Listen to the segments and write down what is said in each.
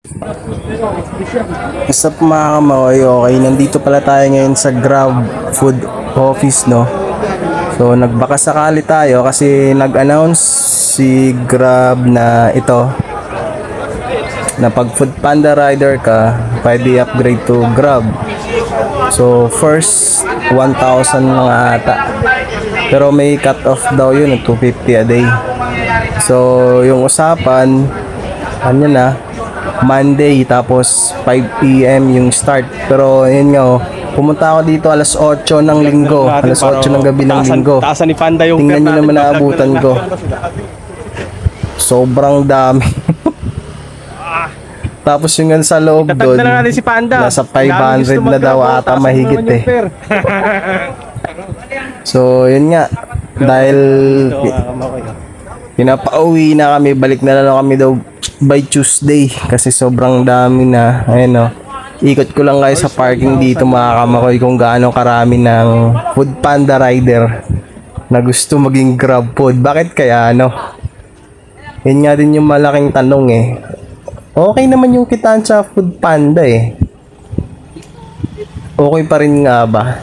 What's up mga kamakoy? Okay, nandito pala tayo ngayon sa Grab Food Office, no? So, nagbaka sakali tayo kasi nag-announce si Grab na ito, na pag Food Panda rider ka, pwede upgrade to Grab. So, first 1,000 mga ata. Pero may cut off daw yun, 250 a day. So, yung usapan, ano na, Monday tapos 5 PM yung start. Pero yun nga, pumunta ako dito alas 8 ng linggo, alas 8 ng gabi ng linggo. Taasan ni Panda yung Tingnan nyo naman naabutan ko. Sobrang dami. Tapos yung sa loob doon, na lang natin si Panda. nasa 500 na daw ata mahigit eh. So yun nga, dahil pinapauwi na kami, balik na lang kami daw by Tuesday kasi sobrang dami na. Ayun o, ikot ko lang kayo sa parking dito mga kamakoy kung gaano karami ng Food Panda rider na gusto maging Grab Food. Bakit kaya ano? Yun nga din yung malaking tanong eh. Okay naman yung kitaan sa Food Panda eh. Okay pa rin nga ba?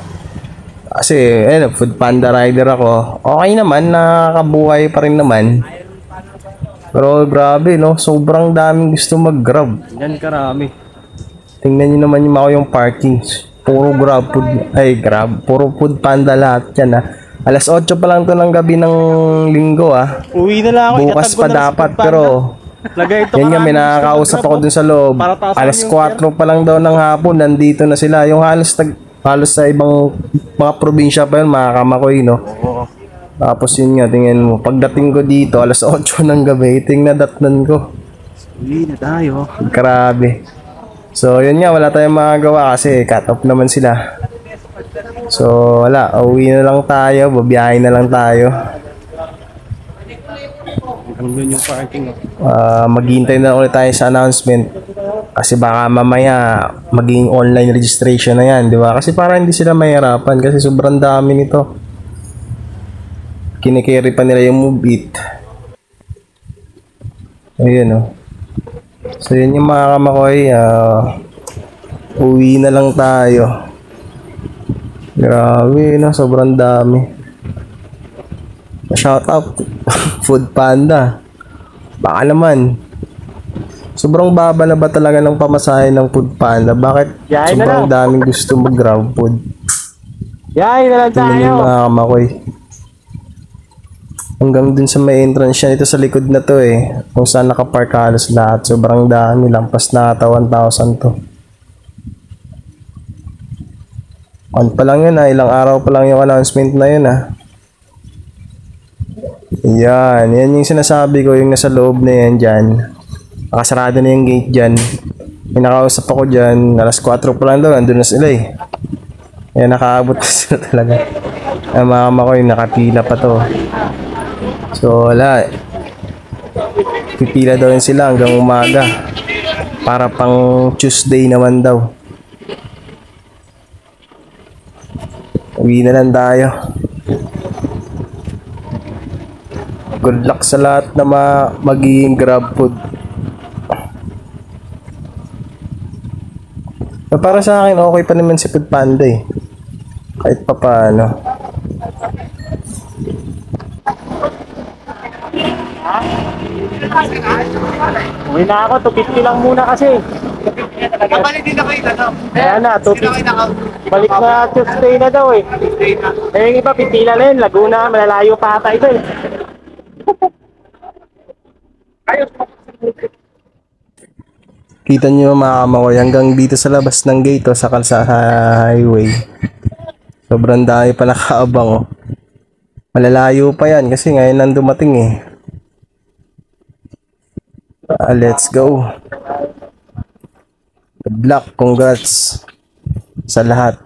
Kasi ayun, Food Panda rider ako. Okay naman, nakakabuhay pa rin naman. Pero grabe no, sobrang daming gusto mag-Grab. Yan karami. Tingnan niyo naman yung parking. Puro Grab Food, puro Food Panda lahat yan ah. Alas 8 pa lang to ng gabi ng linggo ah. Uwi na lang ako. Bukas pa dapat pero yan nga, may nakakausap ako dun sa loob. Alas 4 pa lang daw ng hapon, nandito na sila. Yung halos sa ibang mga probinsya pa yun, mga kamakoy no. Tapos yun nga, tingnan mo, pagdating ko dito, alas 8 ng gabi, datnan ko. Uwi na tayo. Grabe. So, yun nga, wala tayong magagawa kasi cut off naman sila. So, wala, uwi na lang tayo, babiyahin na lang tayo. Hanggang yung parking. Maghihintay na ulit tayo sa announcement. Kasi baka mamaya maging online registration na yan, di ba? Kasi para hindi sila mahirapan kasi sobrang dami nito. Kinikerry pa nila yung Move It. Ayun o. So yun yung mga kamakoy, uwi na lang tayo. Grabe no, sobrang dami. Shout out Food Panda. Baka naman sobrang baba na ba talaga ng pamasahe ng Food Panda? Bakit sobrang daming gusto mag-Grab Food? Yay na lang tayo. Yung mga kamakoy. Hanggang dun sa may entrance siya, ito sa likod na to eh. Kung saan nakapark halos lahat. Sobrang dami, lampas na ata 1,000 to. On pa lang yun ah, ilang araw pa lang yung announcement na yun ah. Yan yung sinasabi ko, yung nasa loob na yan dyan. Nakasarado na yung gate dyan. May nakausap ako dyan, alas 4 pa lang daw, nandun na sila eh. Yan, nakaabot na sila talaga. Ay mga kamakoy, nakapila pa to. So wala, pipila daw yun sila hanggang umaga para pang Tuesday naman daw. Uwi na lang tayo. Good luck sa lahat na magiging Grab Food. Para sa akin okay pa naman si Food Panda eh, kahit pa paano. Uwi na ako, 250 lang muna kasi. Balik din ako ito, no? Ayan na, 250. Balik na Tuesday na daw eh. Eh yung iba, pipila na yun. Laguna, malalayo pa ata ito eh. Kita nyo mga kamakoy, hanggang dito sa labas ng gate sa kalsada highway. Sobrang dami pa nakaabang oh. Malalayo pa yan kasi ngayon nang dumating eh. Let's go. Good luck, congrats sa lahat.